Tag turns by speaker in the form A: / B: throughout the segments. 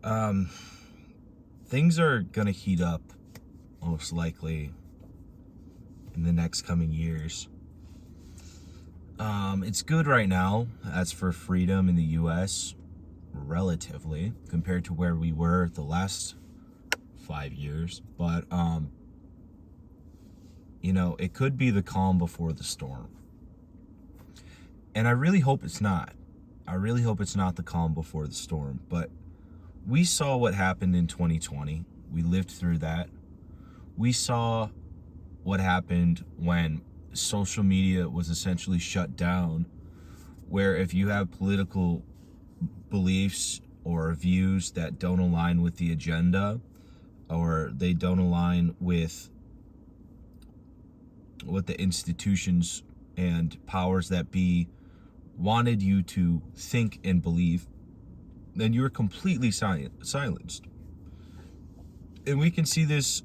A: Um, Things are gonna heat up most likely in the next coming years. It's good right now as for freedom in the US, relatively, compared to where we were the last 5 years. But, it could be the calm before the storm. And I really hope it's not. I really hope it's not the calm before the storm. But we saw what happened in 2020. We lived through that. We saw what happened when social media was essentially shut down, where if you have political beliefs or views that don't align with the agenda, or they don't align with what the institutions and powers that be wanted you to think and believe, then you're completely silenced. And we can see this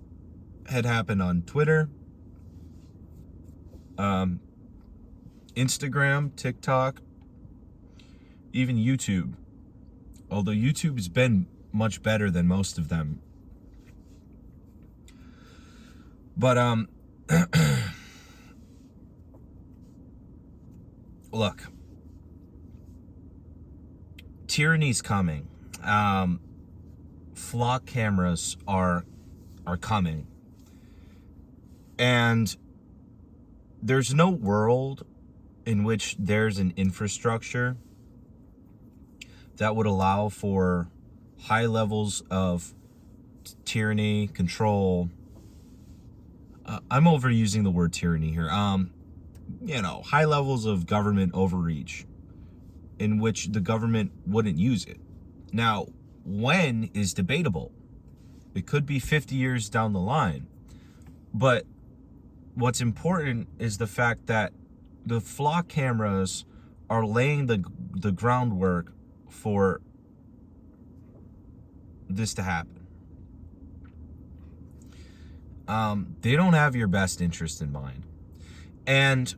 A: had happened on Twitter, Instagram, TikTok, even YouTube. Although YouTube has been much better than most of them. But look, tyranny's coming. Flock cameras are coming. And there's no world in which there's an infrastructure that would allow for high levels of tyranny, control. I'm overusing the word tyranny here. High levels of government overreach in which the government wouldn't use it. Now, when is debatable. It could be 50 years down the line. But what's important is the fact that the flock cameras are laying the groundwork for this to happen. They don't have your best interest in mind. And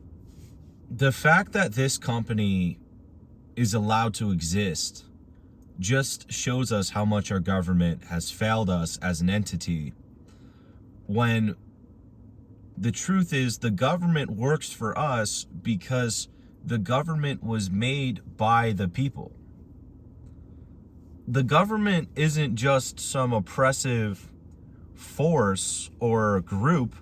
A: the fact that this company is allowed to exist just shows us how much our government has failed us as an entity, when the truth is the government works for us because the government was made by the people. The government isn't just some oppressive force or group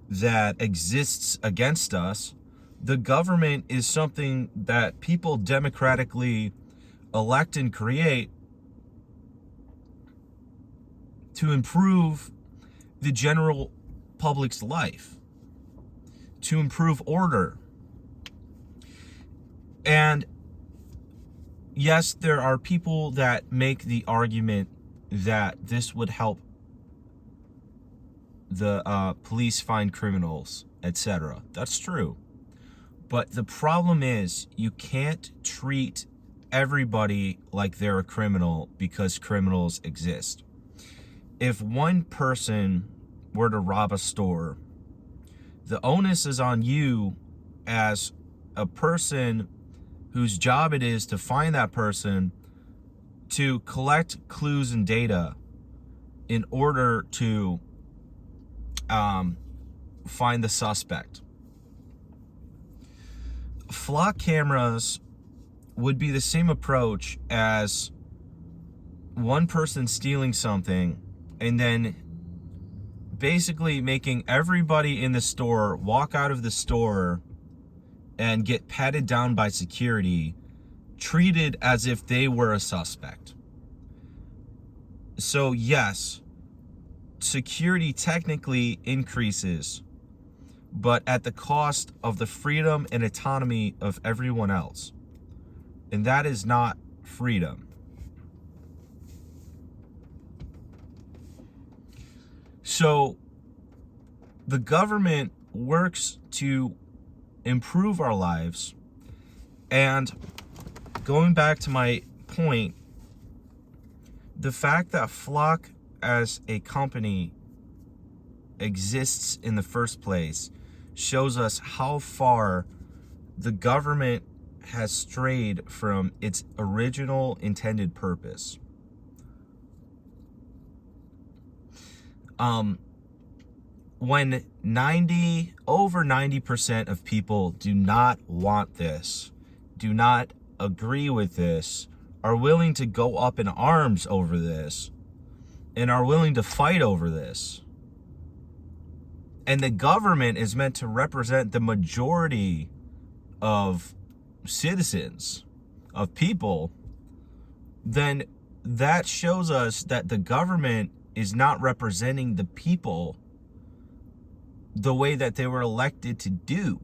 A: that exists against us. The government is something that people democratically elect and create to improve the general public's life, to improve order. And yes, there are people that make the argument that this would help the police find criminals, etc. That's true. But the problem is you can't treat everybody like they're a criminal because criminals exist. If one person were to rob a store, the onus is on you as a person whose job it is to find that person, to collect clues and data in order to find the suspect. Flock cameras would be the same approach as one person stealing something and then basically making everybody in the store walk out of the store and get patted down by security, treated as if they were a suspect. So yes, security technically increases, but at the cost of the freedom and autonomy of everyone else. And that is not freedom. So the government works to improve our lives. And going back to my point, the fact that Flock as a company exists in the first place shows us how far the government has strayed from its original intended purpose. When over 90% of people do not want this, do not agree with this, are willing to go up in arms over this, and are willing to fight over this, and the government is meant to represent the majority of citizens, of people, then that shows us that the government is not representing the people the way that they were elected to do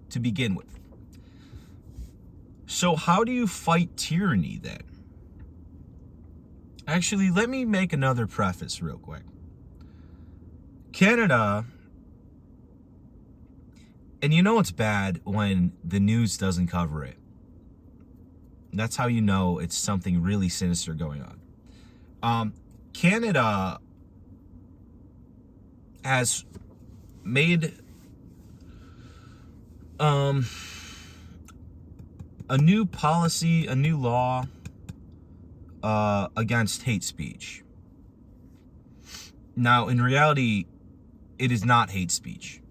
A: to begin with. So how do you fight tyranny then? Actually, let me make another preface real quick. Canada, and you know it's bad when the news doesn't cover it. That's how you know it's something really sinister going on. Canada has made a new policy, a new law against hate speech. Now, in reality, it is not hate speech.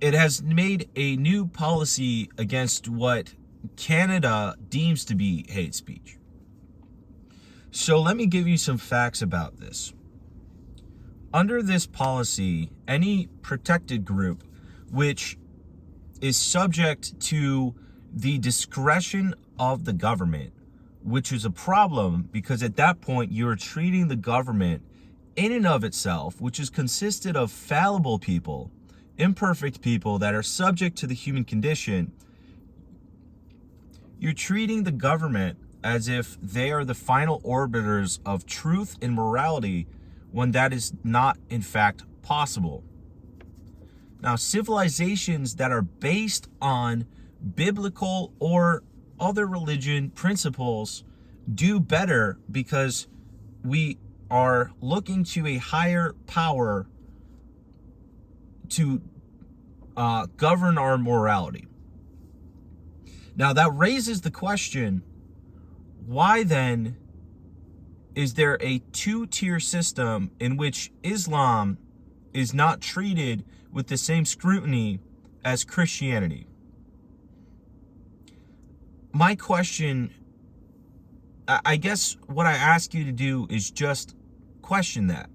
A: It has made a new policy against what Canada deems to be hate speech. So let me give you some facts about this. Under this policy, any protected group which is subject to the discretion of the government, which is a problem because at that point you're treating the government in and of itself, which is consisted of fallible people, imperfect people that are subject to the human condition. You're treating the government as if they are the final arbiters of truth and morality, when that is not, in fact, possible. Now, civilizations that are based on biblical or other religion principles do better because we are looking to a higher power to govern our morality. Now, that raises the question, why then is there a two-tier system in which Islam is not treated with the same scrutiny as Christianity? My question, I guess what I ask you to do is just question that.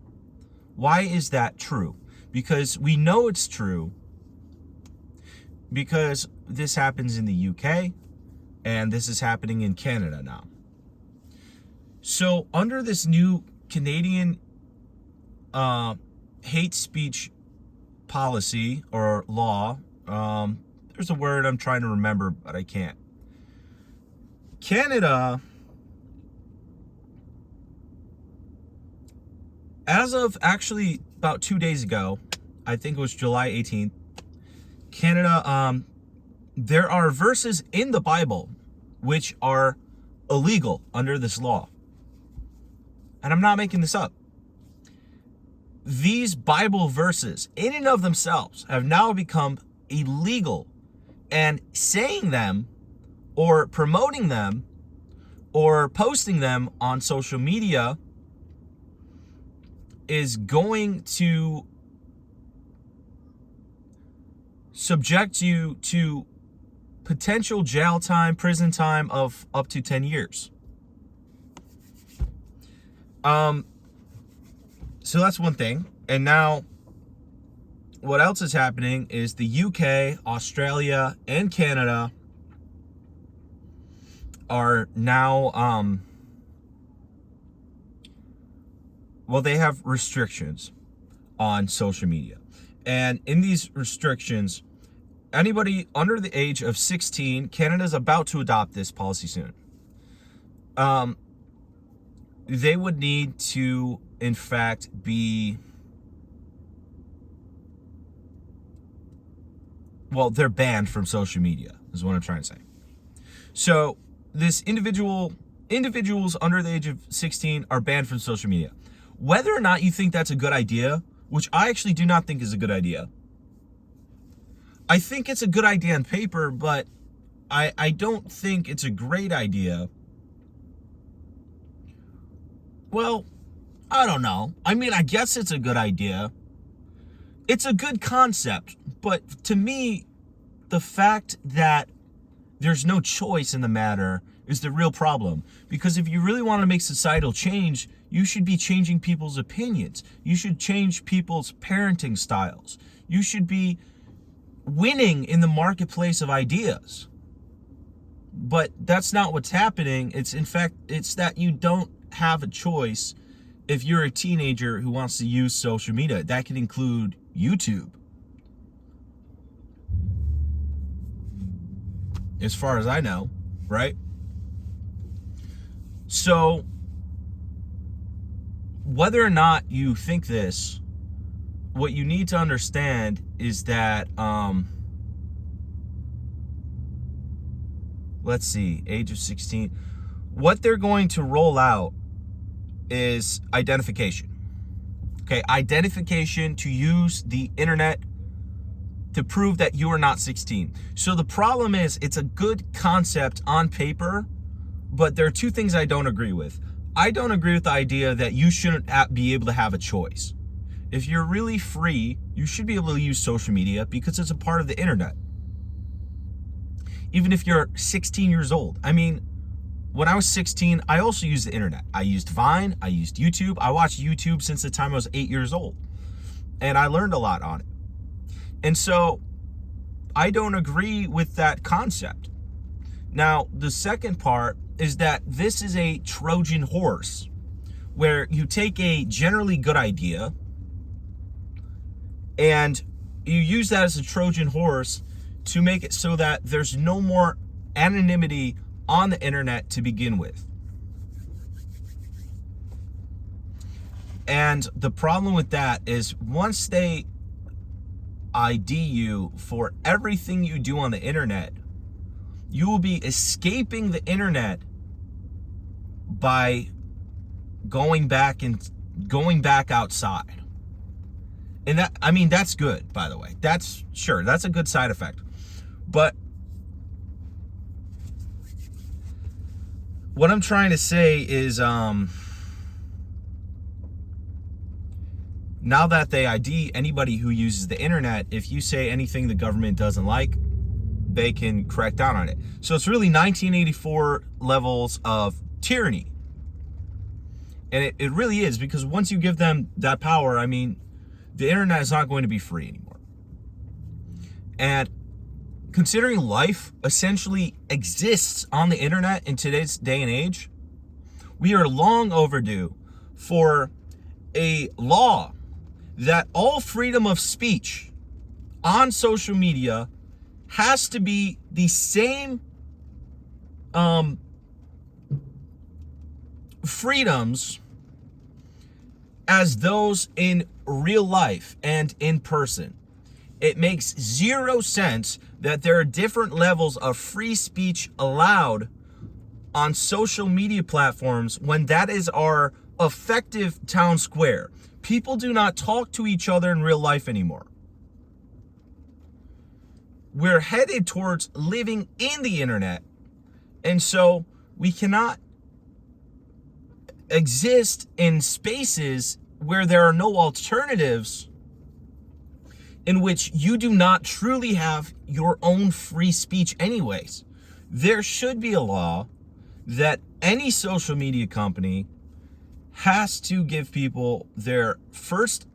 A: Why is that true? Because we know it's true because this happens in the UK and this is happening in Canada now. So under this new Canadian hate speech policy or law, there's a word I'm trying to remember, but I can't. Canada, as of actually about 2 days ago, I think it was July 18th, Canada, there are verses in the Bible which are illegal under this law. And I'm not making this up. These Bible verses, in and of themselves, have now become illegal. And saying them, or promoting them, or posting them on social media is going to subject you to potential jail time, prison time of up to 10 years. So that's one thing. And now what else is happening is the UK, Australia, and Canada are now, they have restrictions on social media. And in these restrictions, anybody under the age of 16, Canada's about to adopt this policy soon. They would need to, in fact, they're banned from social media, is what I'm trying to say. So this individuals under the age of 16 are banned from social media. Whether or not you think that's a good idea, which I actually do not think is a good idea. I think it's a good idea on paper, but I don't think it's a great idea. Well, I don't know. I mean, I guess it's a good idea. It's a good concept. But to me, the fact that there's no choice in the matter is the real problem. Because if you really want to make societal change, you should be changing people's opinions. You should change people's parenting styles. You should be winning in the marketplace of ideas. But that's not what's happening. It's that you don't have a choice if you're a teenager who wants to use social media. That could include YouTube. As far as I know, right? So, whether or not you think this, what you need to understand is that, let's see, age of 16. What they're going to roll out is identification. Okay, identification to use the internet to prove that you are not 16. So the problem is, it's a good concept on paper, but there are two things I don't agree with. I don't agree with the idea that you shouldn't be able to have a choice. If you're really free, you should be able to use social media because it's a part of the internet. Even if you're 16 years old. I mean, when I was 16, I also used the internet. I used Vine, I used YouTube. I watched YouTube since the time I was 8 years old. And I learned a lot on it. And so I don't agree with that concept. Now, the second part is that this is a Trojan horse, where you take a generally good idea and you use that as a Trojan horse to make it so that there's no more anonymity on the internet to begin with. And the problem with that is, once they ID you for everything you do on the internet, you will be escaping the internet by going back outside. And that, I mean, that's good, by the way. That's a good side effect. But what I'm trying to say is, now that they ID anybody who uses the internet, if you say anything the government doesn't like, they can crack down on it. So it's really 1984 levels of tyranny. And it really is, because once you give them that power, I mean, the internet is not going to be free anymore. And considering life essentially exists on the internet in today's day and age, we are long overdue for a law that all freedom of speech on social media has to be the same freedoms as those in real life and in person. It makes zero sense that there are different levels of free speech allowed on social media platforms when that is our effective town square. People do not talk to each other in real life anymore. We're headed towards living in the internet, and so we cannot exist in spaces where there are no alternatives, in which you do not truly have your own free speech anyways. There should be a law that any social media company has to give people their first,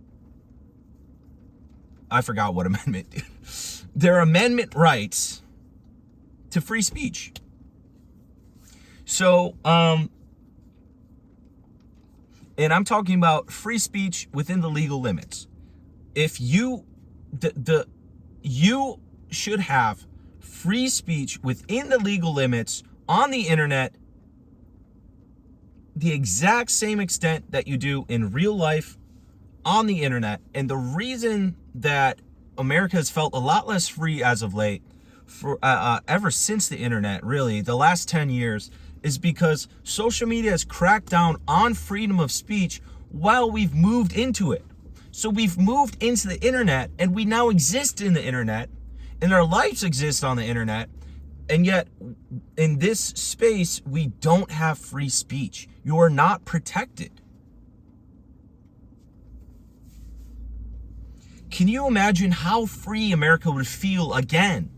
A: I forgot what amendment, their amendment rights to free speech. So, and I'm talking about free speech within the legal limits. If you, you should have free speech within the legal limits on the internet, the exact same extent that you do in real life on the internet. And the reason that America has felt a lot less free as of late, for ever since the internet, really, the last 10 years, is because social media has cracked down on freedom of speech while we've moved into it. So we've moved into the internet, and we now exist in the internet, and our lives exist on the internet. And yet, in this space, we don't have free speech. You are not protected. can you imagine how free America would feel again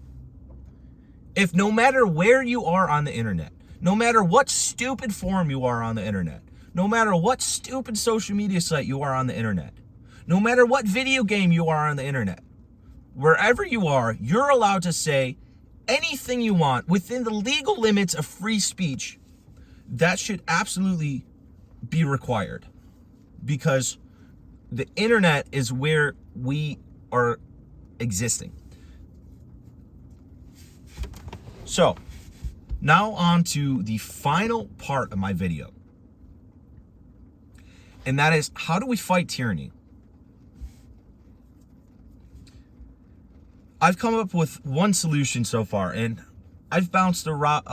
A: if no matter where you are on the internet, no matter what stupid forum you are on the internet, no matter what stupid social media site you are on the internet, no matter what video game you are on the internet, wherever you are, you're allowed to say anything you want within the legal limits of free speech. That should absolutely be required, because the internet is where we are existing. So, now on to the final part of my video. And that is, how do we fight tyranny? I've come up with one solution so far, and I've bounced around,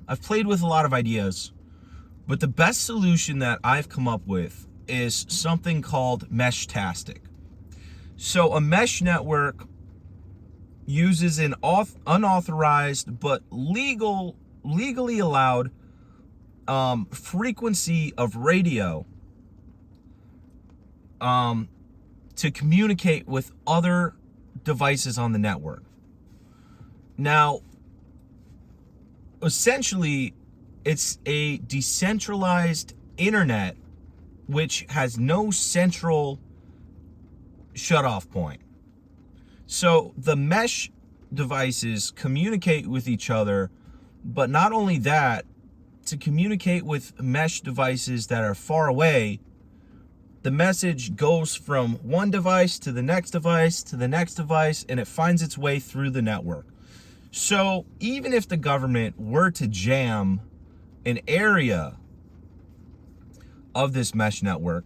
A: I've played with a lot of ideas, but the best solution that I've come up with is something called mesh-tastic. So a mesh network uses an unauthorized but legally allowed frequency of radio to communicate with other devices on the network. Now, essentially, it's a decentralized internet which has no central shutoff point. So the mesh devices communicate with each other, but not only that, to communicate with mesh devices that are far away, the message goes from one device to the next device to the next device, and it finds its way through the network. So even if the government were to jam an area of this mesh network,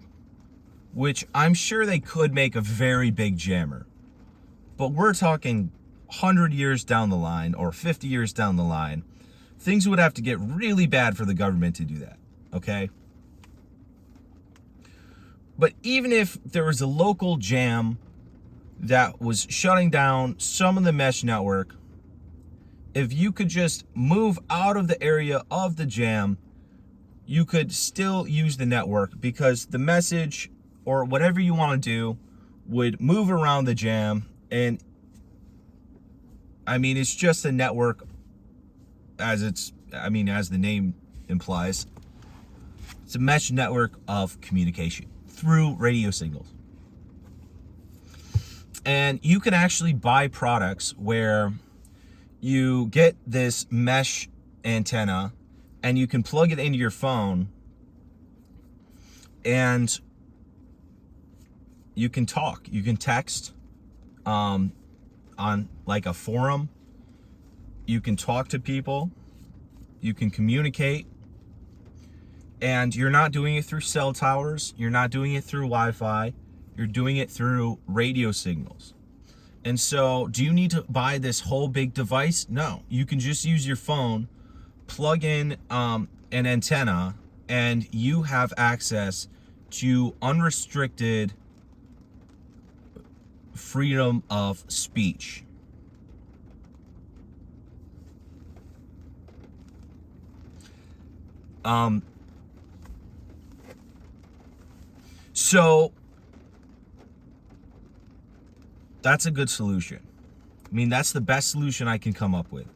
A: which I'm sure they could make a very big jammer, but we're talking 100 years down the line or 50 years down the line, things would have to get really bad for the government to do that, okay? But even if there was a local jam that was shutting down some of the mesh network, if you could just move out of the area of the jam, you could still use the network, because the message or whatever you want to do would move around the jam. And I mean, it's just a network as the name implies. It's a mesh network of communication through radio signals. And you can actually buy products where you get this mesh antenna and you can plug it into your phone and you can talk, you can text on like a forum, you can talk to people, you can communicate, and you're not doing it through cell towers, you're not doing it through Wi-Fi, you're doing it through radio signals. And so, do you need to buy this whole big device? No, you can just use your phone, plug in an antenna, and you have access to unrestricted freedom of speech. So that's a good solution. I mean, that's the best solution I can come up with.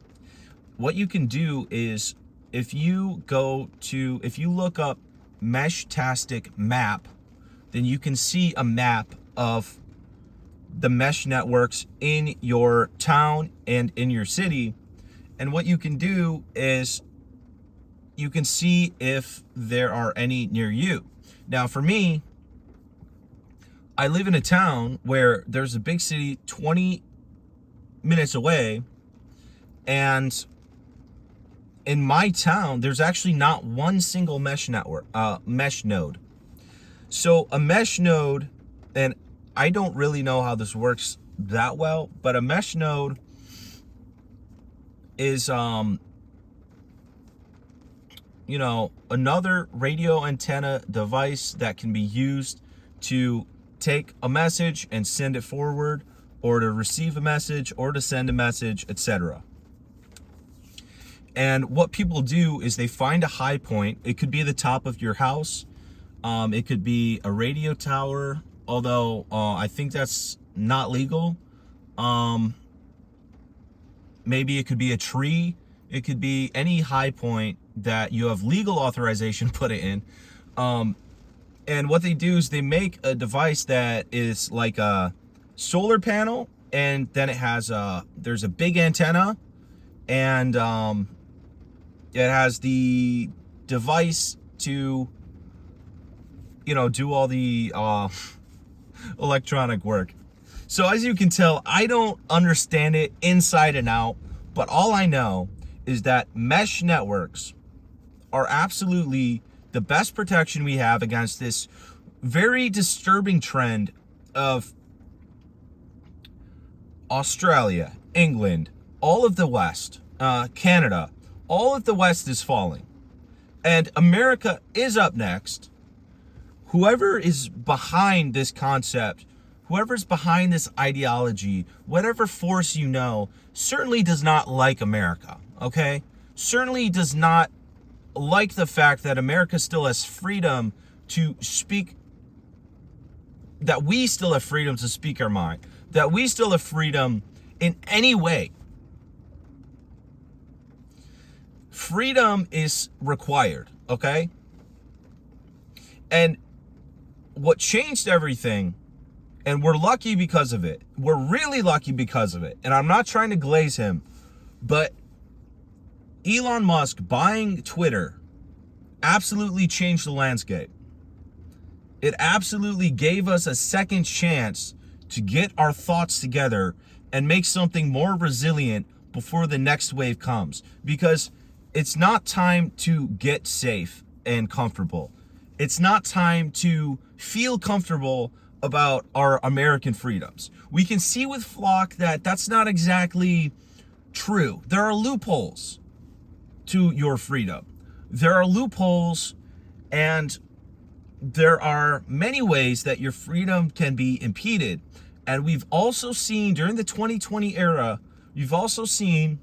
A: What you can do is, if you look up mesh-tastic map, then you can see a map of the mesh networks in your town and in your city. And what you can do is you can see if there are any near you. Now, for me, I live in a town where there's a big city 20 minutes away, and in my town, there's actually not one single mesh node. So a mesh node, and I don't really know how this works that well, but a mesh node is, another radio antenna device that can be used to take a message and send it forward, or to receive a message, or to send a message, etc. And what people do is they find a high point. It could be the top of your house. It could be a radio tower. although I think that's not legal. Maybe it could be a tree. It could be any high point that you have legal authorization put it in. And what they do is they make a device that is like a solar panel, and then it has there's a big antenna, and it has the device to, you know, do all the electronic work. So as you can tell, I don't understand it inside and out, but all I know is that mesh networks are absolutely the best protection we have against this very disturbing trend of Australia, England, all of the West, Canada, all of the West is falling. And America is up next. Whoever is behind this concept, whoever's behind this ideology, whatever force you know, certainly does not like America, okay? Certainly does not like the fact that America still has freedom to speak, that we still have freedom to speak our mind, that we still have freedom in any way. Freedom is required, okay? And what changed everything, and we're lucky because of it, we're really lucky because of it, and I'm not trying to glaze him, but Elon Musk buying Twitter absolutely changed the landscape. It absolutely gave us a second chance to get our thoughts together and make something more resilient before the next wave comes. Because it's not time to get safe and comfortable. It's not time to feel comfortable about our American freedoms. We can see with Flock that that's not exactly true. There are loopholes to your freedom. There are loopholes, and there are many ways that your freedom can be impeded. And we've also seen during the 2020 era, you've also seen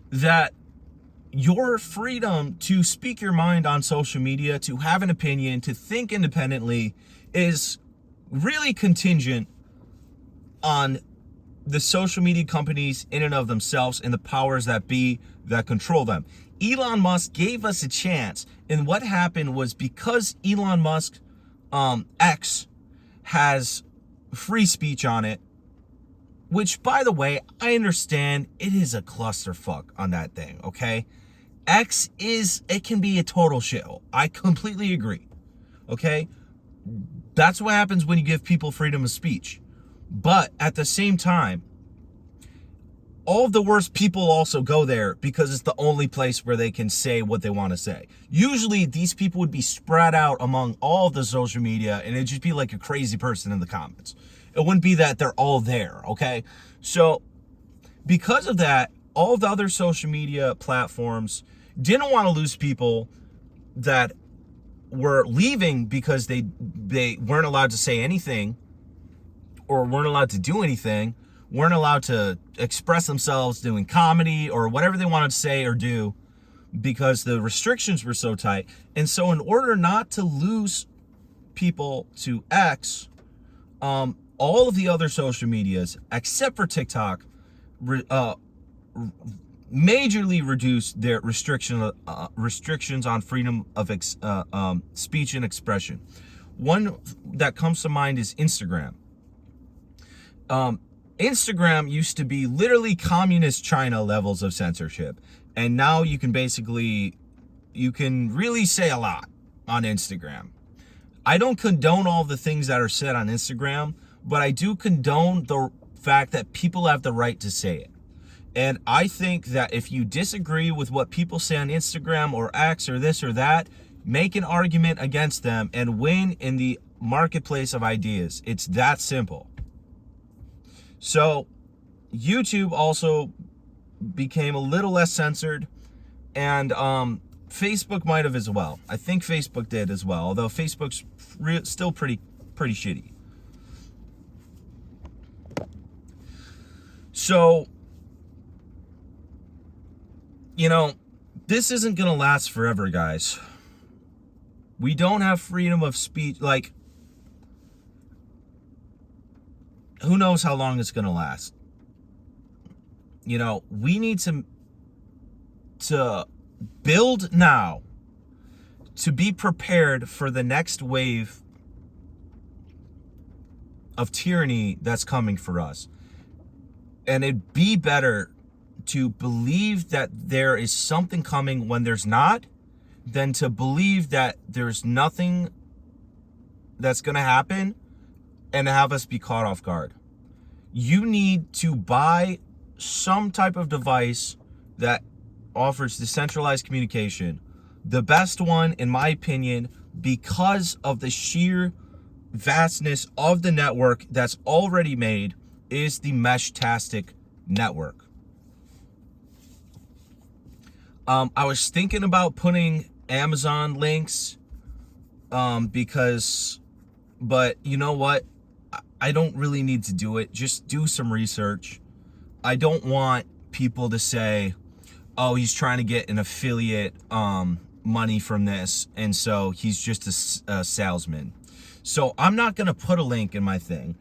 A: that your freedom to speak your mind on social media, to have an opinion, to think independently is really contingent on the social media companies in and of themselves and the powers that be that control them. Elon Musk gave us a chance, and what happened was because Elon Musk X has free speech on it, which, by the way, I understand it is a clusterfuck on that thing, okay? X it can be a total shithole. I completely agree, okay? That's what happens when you give people freedom of speech. But at the same time, all of the worst people also go there because it's the only place where they can say what they want to say. Usually these people would be spread out among all of the social media, and it'd just be like a crazy person in the comments. It wouldn't be that they're all there, okay? So because of that, all of the other social media platforms didn't want to lose people that were leaving because they weren't allowed to say anything, or weren't allowed to do anything, weren't allowed to express themselves doing comedy or whatever they wanted to say or do because the restrictions were so tight. And so in order not to lose people to X, all of the other social medias, except for TikTok, majorly reduced their restrictions on freedom of speech and expression. One that comes to mind is Instagram. Instagram used to be literally communist China levels of censorship, and now you can really say a lot on Instagram. I don't condone all the things that are said on Instagram, but I do condone the fact that people have the right to say it. And I think that if you disagree with what people say on Instagram or X or this or that, make an argument against them and win in the marketplace of ideas. It's that simple. So YouTube also became a little less censored, and Facebook might have as well. I think Facebook did as well, although Facebook's still pretty shitty. So, you know, this isn't gonna last forever, guys. We don't have freedom of speech. Like, who knows how long it's going to last. You know, we need to build now to be prepared for the next wave of tyranny that's coming for us. And it'd be better to believe that there is something coming when there's not, than to believe that there's nothing that's going to happen and have us be caught off guard. You need to buy some type of device that offers decentralized communication. The best one, in my opinion, because of the sheer vastness of the network that's already made, is the Meshtastic network. I was thinking about putting Amazon links but you know what? I don't really need to do it. Just do some research. I don't want people to say, oh, he's trying to get an affiliate money from this, and so he's just a salesman. So I'm not going to put a link in my thing.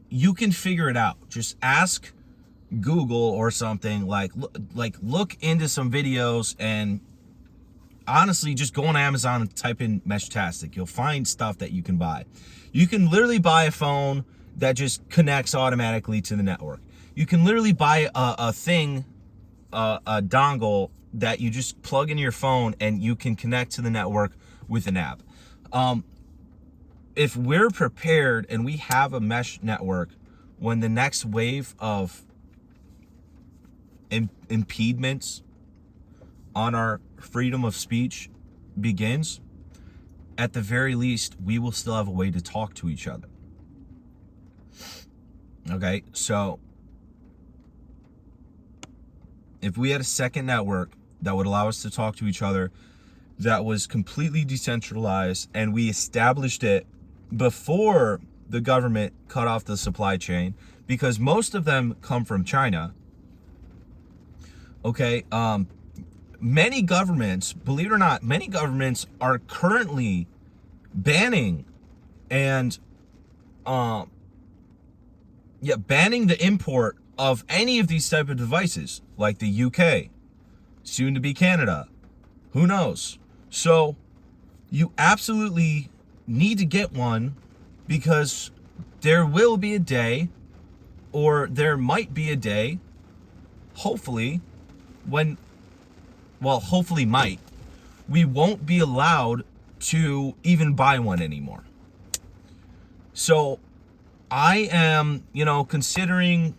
A: You can figure it out. Just ask Google or something, like look into some videos, and honestly just go on Amazon and type in Meshtastic. You'll find stuff that you can buy. You can literally buy a phone that just connects automatically to the network. You can literally buy a dongle that you just plug in your phone and you can connect to the network with an app. If we're prepared and we have a mesh network, when the next wave of impediments on our freedom of speech begins, at the very least, we will still have a way to talk to each other. Okay, so if we had a second network that would allow us to talk to each other, that was completely decentralized, and we established it before the government cut off the supply chain, because most of them come from China. Okay, many governments, believe it or not, many governments are currently banning and banning the import of any of these type of devices, like the UK, soon to be Canada, who knows. So you absolutely need to get one, because there will be a day, or there might be a day, hopefully, when, well, hopefully we won't be allowed to even buy one anymore. So I am, considering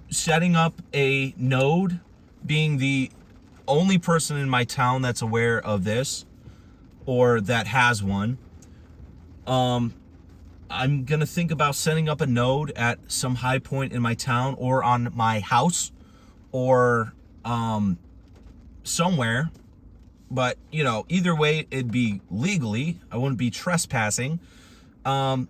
A: setting up a node, being the only person in my town that's aware of this, or that has one. I'm gonna think about setting up a node at some high point in my town, or on my house, or somewhere. But either way, it'd be legally. I wouldn't be trespassing. And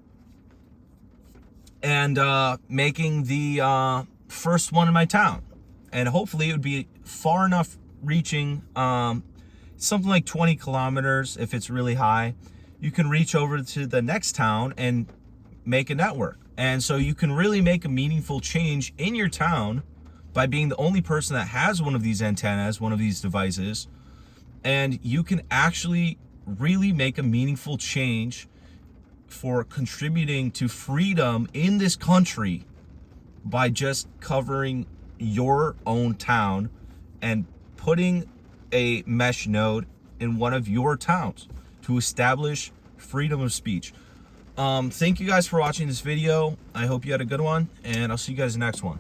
A: making the first one in my town, and hopefully it would be far enough reaching, something like 20 kilometers. If it's really high, you can reach over to the next town and make a network. And so you can really make a meaningful change in your town by being the only person that has one of these antennas, one of these devices. And you can actually really make a meaningful change for contributing to freedom in this country by just covering your own town and putting a mesh node in one of your towns to establish freedom of speech. Thank you guys for watching this video. I hope you had a good one, and I'll see you guys in the next one.